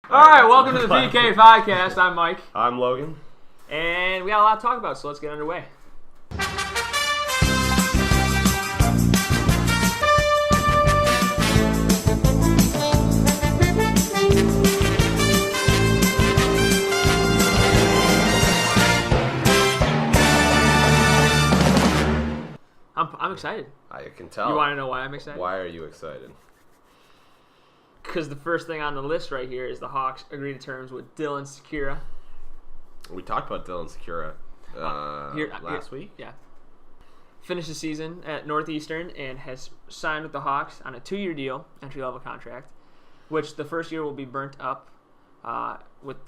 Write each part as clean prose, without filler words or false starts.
All right, welcome to the VK Podcast. I'm Mike. I'm Logan. And we got a lot to talk about, so let's get underway. I'm excited. I can tell. You want to know why I'm excited? Why are you excited? Because the first thing on the list right here is the Hawks agree to terms with Dylan Sikura. We talked about Dylan Sikura last week. Yeah. Finished the season at Northeastern and has signed with the Hawks on a 2-year deal, entry-level contract, which the first year will be burnt up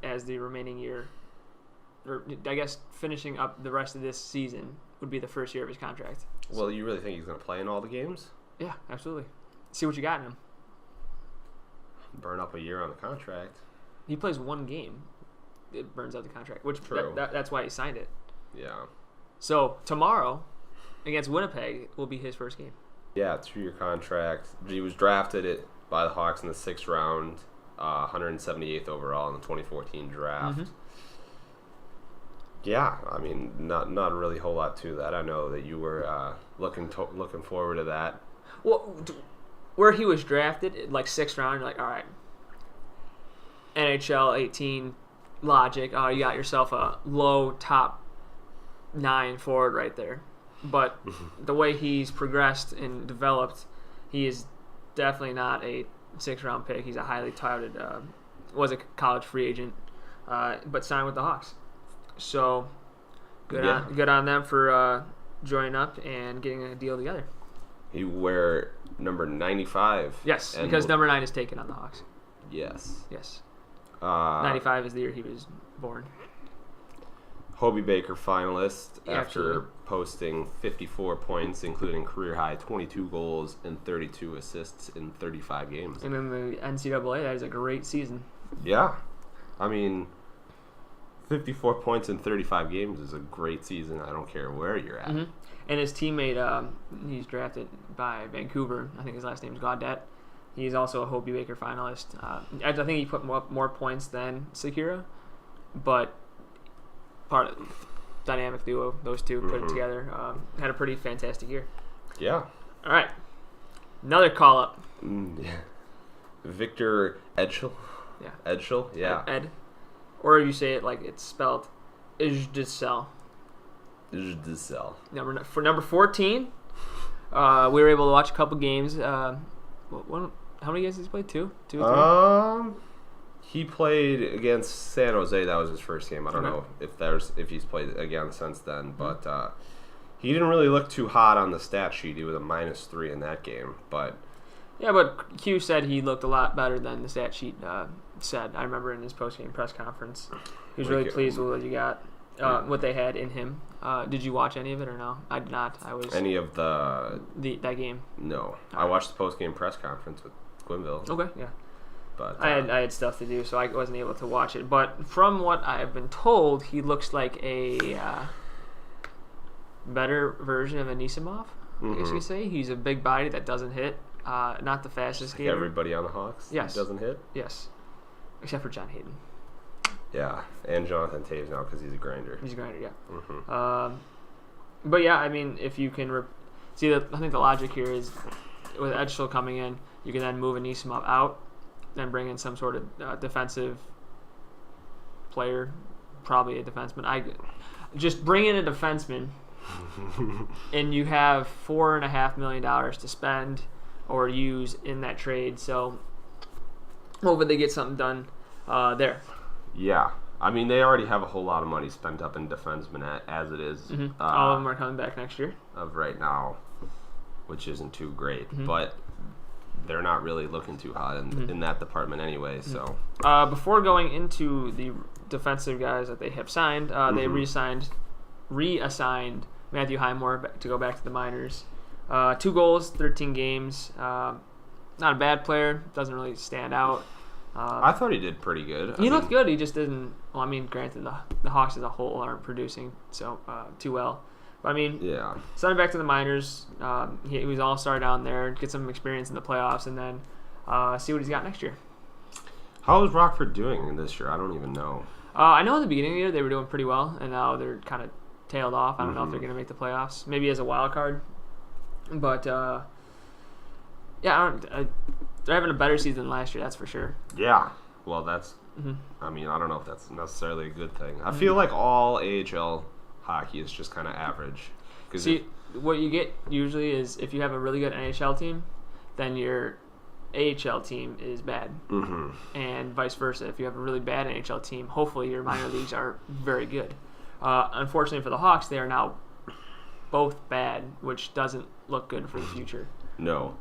as the remaining year, or I guess finishing up the rest of this season would be the first year of his contract. Well, you really think he's going to play in all the games? Yeah, absolutely. See what you got in him. Burn up a year on the contract. He plays one game. It burns out the contract, which True. That's why he signed it. Yeah. So tomorrow, against Winnipeg, will be his first game. Yeah, 2-year contract. He was drafted by the Hawks in the 6th round, 178th overall in the 2014 draft. Mm-hmm. Yeah, I mean, not really a whole lot to that. I know that you were looking forward to that. Well, where he was drafted, like 6th round, you're like, all right, NHL 18 logic. Oh, you got yourself a low top 9 forward right there. But the way he's progressed and developed, he is definitely not a 6th round pick. He's a highly touted, was a college free agent, but signed with the Hawks. So good on them for joining up and getting a deal together. He wear number 95. Yes, because number 9 is taken on the Hawks. Yes. 95 is the year he was born. Hobie Baker finalist after absolutely. Posting 54 points, including career-high 22 goals and 32 assists in 35 games. And in the NCAA, that is a great season. Yeah. I mean, 54 points in 35 games is a great season. I don't care where you're at. Mm-hmm. And his teammate, he's drafted by Vancouver. I think his last name is Gaudette. He's also a Hobie Baker finalist. I think he put more points than Sikura, but part of the dynamic duo, those two put it together, had a pretty fantastic year. Yeah. All right. Another call-up. Victor Edschel. Yeah. Edschel, yeah. Ed. Or you say it like it's spelled Ijdsel. For number 14, we were able to watch a couple games. How many games did he play? Two or three? He played against San Jose. That was his first game. I don't know if he's played again since then, but he didn't really look too hot on the stat sheet. He was a -3 in that game, but yeah. But Q said he looked a lot better than the stat sheet said. I remember in his post-game press conference, he was really pleased with what you got, what they had in him. Did you watch any of it or no? I did not. I was any of that game. No, I watched the post-game press conference with Quinville. Okay, yeah. But I had stuff to do, so I wasn't able to watch it. But from what I have been told, he looks like a better version of Anisimov. I guess you could say he's a big body that doesn't hit. Not the fastest skater. Everybody on the Hawks. Yes. Doesn't hit. Yes, except for John Hayden. Yeah, and Jonathan Taves now because he's a grinder. He's a grinder, yeah. Mm-hmm. But yeah, I mean, if you can I think the logic here is with Edschel coming in, you can then move Anisimov out, then bring in some sort of defensive player, probably a defenseman. Just bring in a defenseman, and you have $4.5 million to spend or use in that trade. So hopefully they get something done there. Yeah. I mean, they already have a whole lot of money spent up in defensemen as it is. Mm-hmm. All of them are coming back next year. Of right now, which isn't too great. Mm-hmm. But they're not really looking too hot in that department anyway. So before going into the defensive guys that they have signed, they reassigned Matthew Highmore to go back to the minors. 2 goals, 13 games. Not a bad player. Doesn't really stand out. I thought he did pretty good. He looked good. He just didn't. Well, I mean, granted, the Hawks as a whole aren't producing too well. But I mean, yeah. Send him back to the minors. He was all-star down there. Get some experience in the playoffs, and then see what he's got next year. How is Rockford doing this year? I don't even know. I know in the beginning of the year they were doing pretty well, and now they're kind of tailed off. I don't know if they're going to make the playoffs. Maybe as a wild card. But, they're having a better season than last year, that's for sure. Yeah. Well, that's... I mean, I don't know if that's necessarily a good thing. I feel like all AHL hockey is just kind of average. See, what you get usually is if you have a really good NHL team, then your AHL team is bad. And vice versa. If you have a really bad NHL team, hopefully your minor leagues are very good. Unfortunately for the Hawks, they are now both bad, which doesn't look good for the future. No.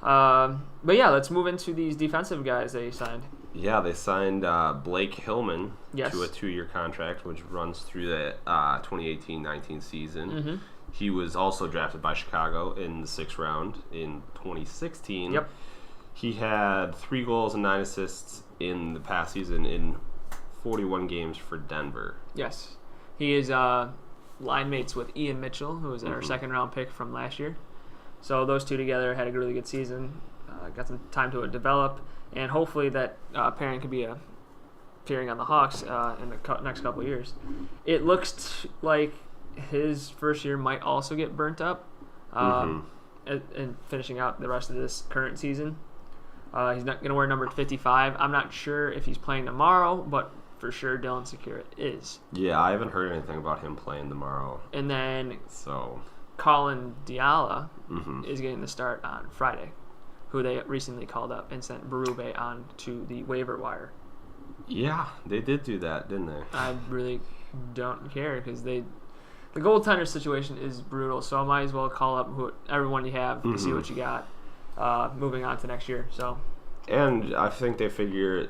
But yeah, let's move into these defensive guys they signed. Yeah, they signed Blake Hillman Yes. to a 2-year contract, which runs through the 2018-19 season. He was also drafted by Chicago in the 6th round in 2016. Yep. He had 3 goals and 9 assists in the past season in 41 games for Denver. Yes. He is line mates with Ian Mitchell, who was our second-round pick from last year. So those two together had a really good season. Got some time to develop, and hopefully that pairing could be appearing on the Hawks in the next couple of years. It looks like his first year might also get burnt up and finishing out the rest of this current season. He's not going to wear number 55. I'm not sure if he's playing tomorrow, but for sure Dylan Sikura is. Yeah, I haven't heard anything about him playing tomorrow. And then So Colin Diala is getting the start on Friday, who they recently called up and sent Berube on to the waiver wire. Yeah, they did do that, didn't they? I really don't care because the goaltender situation is brutal, so I might as well call up everyone you have to see what you got moving on to next year. So, and I think they figure,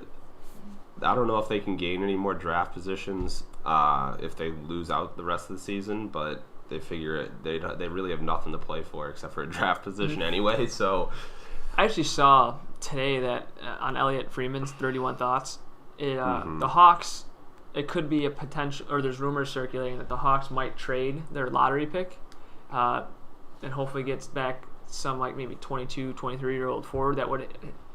I don't know if they can gain any more draft positions if they lose out the rest of the season, but they figure they really have nothing to play for except for a draft position anyway. So, I actually saw today that on Elliot Freeman's 31 Thoughts, the Hawks, it could be a potential, or there's rumors circulating that the Hawks might trade their lottery pick and hopefully gets back some like maybe 22, 23-year-old forward that would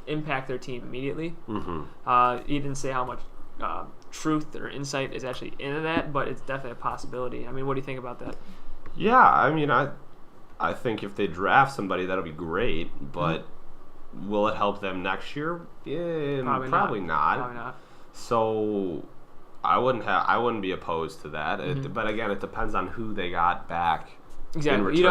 impact their team immediately. He didn't say how much truth or insight is actually into that, but it's definitely a possibility. I mean, what do you think about that? Yeah, I mean, I think if they draft somebody, that'll be great, but will it help them next year? Yeah, probably not. Probably not. So I wouldn't be opposed to that. But again, it depends on who they got back. Exactly.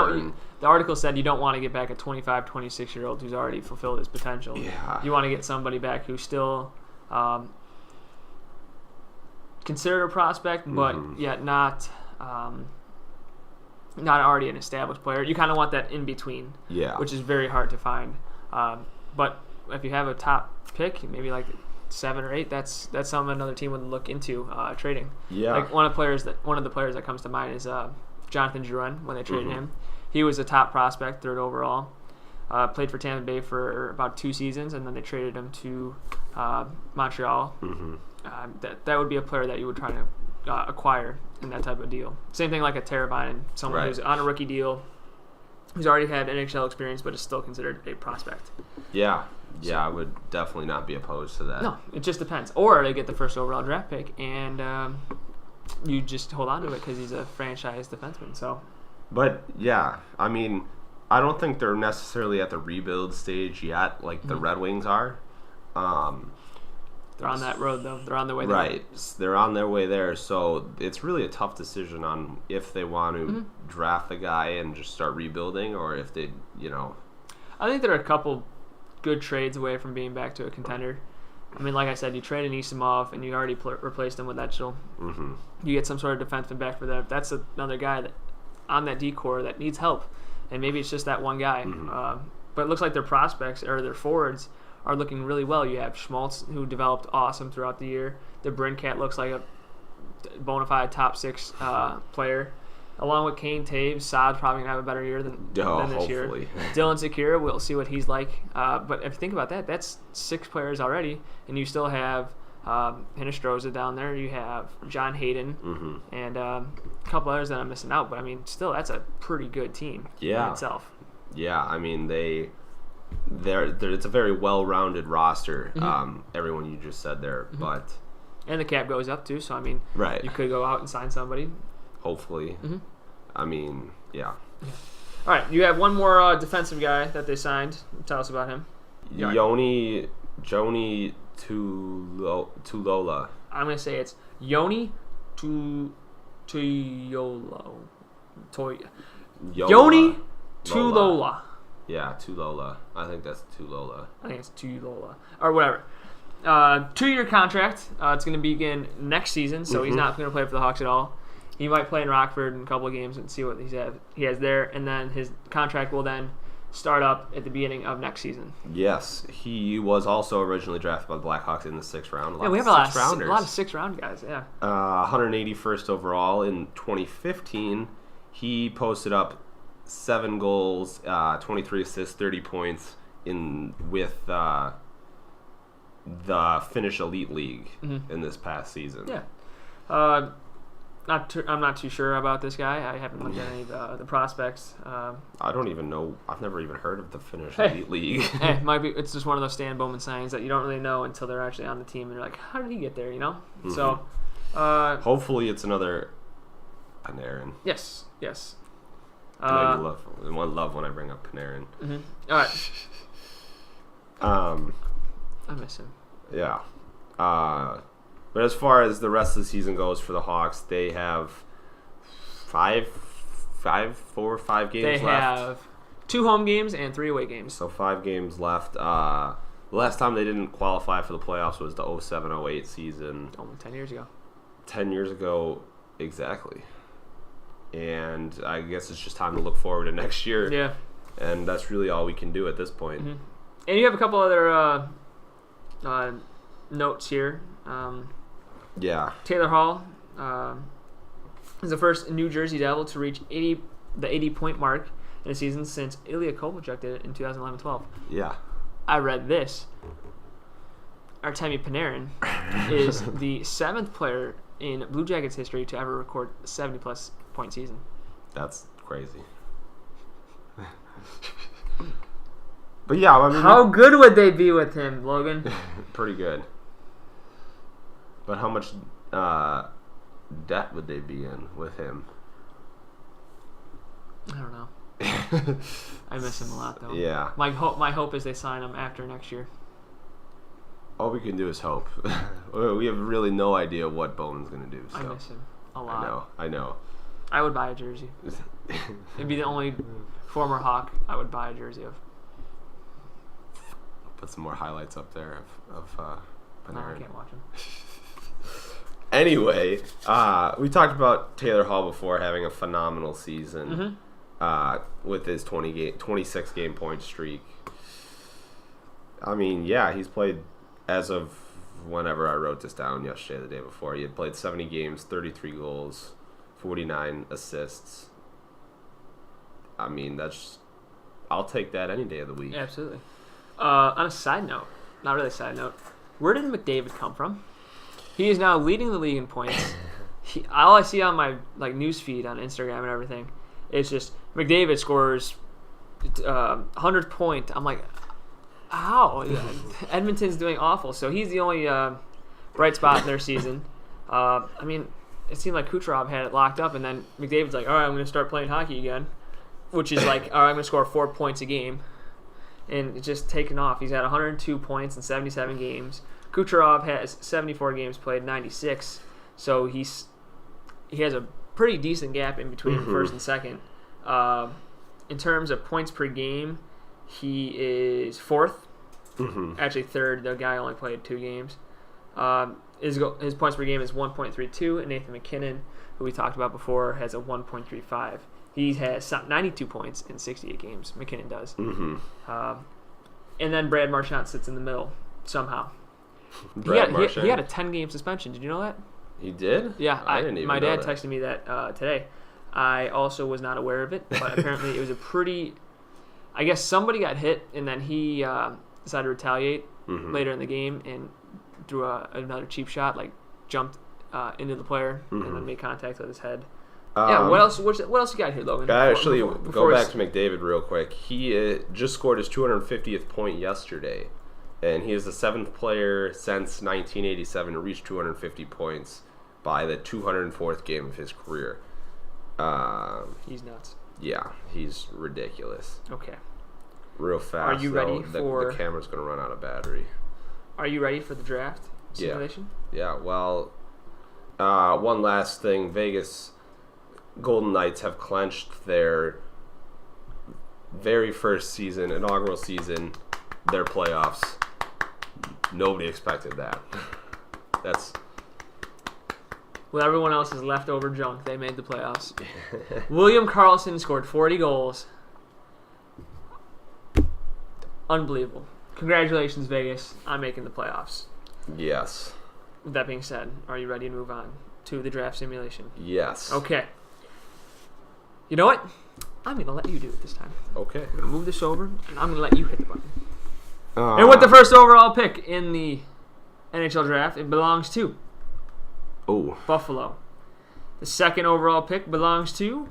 The article said you don't want to get back a 25, 26-year-old who's already fulfilled his potential. Yeah. You want to get somebody back who's still considered a prospect, but yet not already an established player. You kind of want that in between, which is very hard to find. But if you have a top pick, maybe like 7 or 8, that's something another team would look into trading. Yeah. Like one of the players that comes to mind is Jonathan Drouin when they traded him. He was a top prospect, 3rd overall. Played for Tampa Bay for about 2 seasons, and then they traded him to Montreal. That would be a player that you would try to acquire in that type of deal. Same thing like a Teravainen, someone who's on a rookie deal, who's already had NHL experience, but is still considered a prospect. Yeah, I would definitely not be opposed to that. No, it just depends. Or they get the 1st overall draft pick, and you just hold on to it because he's a franchise defenseman. So, but yeah, I mean, I don't think they're necessarily at the rebuild stage yet, like the Red Wings are. They're on that road, though. They're on their way there. Right. They're on their way there. So it's really a tough decision on if they want to draft the guy and just start rebuilding or if they, I think there are a couple good trades away from being back to a contender. I mean, like I said, you trade Anisimov and you already replaced him with Etchel. You get some sort of defenseman back for that. That's another guy that on that D-core that needs help. And maybe it's just that one guy. But it looks like their prospects or their forwards are looking really well. You have Schmaltz, who developed awesome throughout the year. The Brincat looks like a bona fide top 6 player. Along with Kane Taves, Saad's probably going to have a better year than this year. Dylan Sikura, we'll see what he's like. But if you think about that, that's 6 players already. And you still have Hinostroza down there. You have John Hayden and a couple others that I'm missing out. But, I mean, still, that's a pretty good team in itself. Yeah, I mean, they it's a very well-rounded roster. Everyone you just said there, but and the cap goes up too. So I mean, right, you could go out and sign somebody. Hopefully, I mean, yeah. All right, you have one more defensive guy that they signed. Tell us about him. Joni Tulola. I'm gonna say it's Yoni Tuyolo. Yoni Tulola. Yeah, Tulola. I think that's Tulola. I think it's Tulola. Or whatever. 2-year contract. It's going to begin next season, so he's not going to play for the Hawks at all. He might play in Rockford in a couple of games and see what he has there, and then his contract will then start up at the beginning of next season. Yes, he was also originally drafted by the Blackhawks in the 6th round. We have a lot of 6th-round guys, yeah. 181st overall. In 2015, he posted up 7 goals, 23 assists, 30 points with the Finnish Elite League in this past season. Yeah. I'm not too sure about this guy. I haven't looked at any of the prospects. I don't even know. I've never even heard of the Finnish Elite League. It's just one of those Stan Bowman signings that you don't really know until they're actually on the team, and you're like, how did he get there? You know. So. Hopefully, it's another Panarin. Yes. I love when I bring up Panarin. All right. I miss him. Yeah. But as far as the rest of the season goes for the Hawks, they have 4 or 5 games left. They have 2 home games and 3 away games. So 5 games left. The last time they didn't qualify for the playoffs was the 07-08 season. Almost 10 years ago. 10 years ago, exactly. And I guess it's just time to look forward to next year. Yeah. And that's really all we can do at this point. And you have a couple other notes here. Yeah. Taylor Hall is the first New Jersey Devil to reach the 80-point mark in a season since Ilya Kovalchuk did it in 2011-12. Yeah. I read this. Artemi Panarin is the 7th player in Blue Jackets history to ever record a 70-plus point season. That's crazy. But yeah, I mean, how good would they be with him, Logan? Pretty good. But how much debt would they be in with him? I don't know. I miss him a lot, though. Yeah. My hope is they sign him after next year. All we can do is hope. We have really no idea what Bowman's going to do. So. I miss him a lot. I know. I would buy a jersey. It'd be the only former Hawk I would buy a jersey of. Put some more highlights up there of Panarin. No, I can't watch him. Anyway, we talked about Taylor Hall before having a phenomenal season with his 26 game point streak. I mean, yeah, he's played as of whenever I wrote this down yesterday, the day before. He had played 70 games, 33 goals, 49 assists. I mean, I'll take that any day of the week. Yeah, absolutely. On a side note, not really a side note, where did McDavid come from? He is now leading the league in points. All I see on my news feed on Instagram and everything is just McDavid scores 100th point. I'm like, how? Edmonton's doing awful. So he's the only bright spot in their season. I mean, it seemed like Kucherov had it locked up, and then McDavid's like, all right, I'm going to start playing hockey again, which is like, all right, I'm going to score 4 points a game. And it's just taken off. He's had 102 points in 77 games. Kucherov has 74 games played, 96. So he has a pretty decent gap in between first and second. In terms of points per game, he is 4th. Actually 3rd. The guy only played 2 games. His points per game is 1.32, and Nathan McKinnon, who we talked about before, has a 1.35. He has 92 points in 68 games. McKinnon does. And then Brad Marchand sits in the middle somehow. He had a 10-game suspension. Did you know that? He did? Yeah. I didn't even my know dad that. texted me that today. I also was not aware of it, but apparently it was a pretty... I guess somebody got hit, and then he decided to retaliate later in the game and threw another cheap shot, jumped into the player and then made contact with his head. Yeah. What else? What else you got here, Logan? Actually, Before go back to McDavid real quick. He just scored his 250th point yesterday, and he is the 7th player since 1987 to reach 250 points by the 204th game of his career. He's nuts. Yeah, he's ridiculous. Okay. Real fast. Are you ready for the camera's going to run out of battery? Are you ready for the draft simulation? Yeah. Well, one last thing. Vegas Golden Knights have clinched their very first season, inaugural season, their playoffs. Nobody expected that. That's... With everyone else's leftover junk, they made the playoffs. William Karlsson scored 40 goals. Unbelievable. Congratulations, Vegas, on making the playoffs. Yes. With that being said, are you ready to move on to the draft simulation? Yes. Okay. You know what? I'm going to let you do it this time. Okay. I'm going to move this over, and I'm going to let you hit the button. And with the first overall pick in the NHL draft, it belongs to Buffalo. The second overall pick belongs to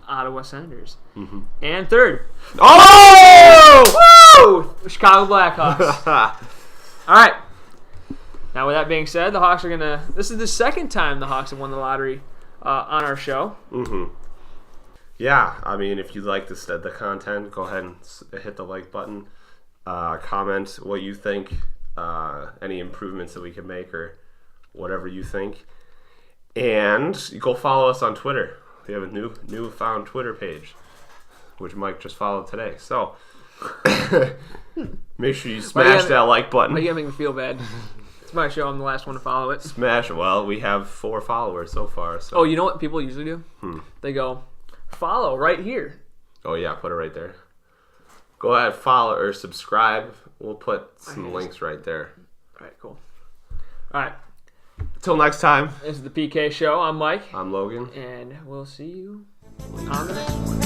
Ottawa Senators. Mm-hmm. And third, Chicago Blackhawks. All right. Now, with that being said, the Hawks are going to... This is the second time the Hawks have won the lottery on our show. Mm-hmm. Yeah, I mean, if you like the content, go ahead and hit the like button. Comment what you think, any improvements that we can make, or whatever you think. And you go follow us on Twitter. We have a newfound Twitter page, which Mike just followed today. So make sure you smash that like button. You gotta make me feel bad. It's my show. I'm the last one to follow it. Smash it. Well, we have 4 followers so far. So. Oh, you know what people usually do? They go, follow right here. Oh, yeah. Put it right there. Go ahead, follow or subscribe. We'll put some links right there. All right, cool. All right. Until next time. This is the PK Show. I'm Mike. I'm Logan. And we'll see you on the next one.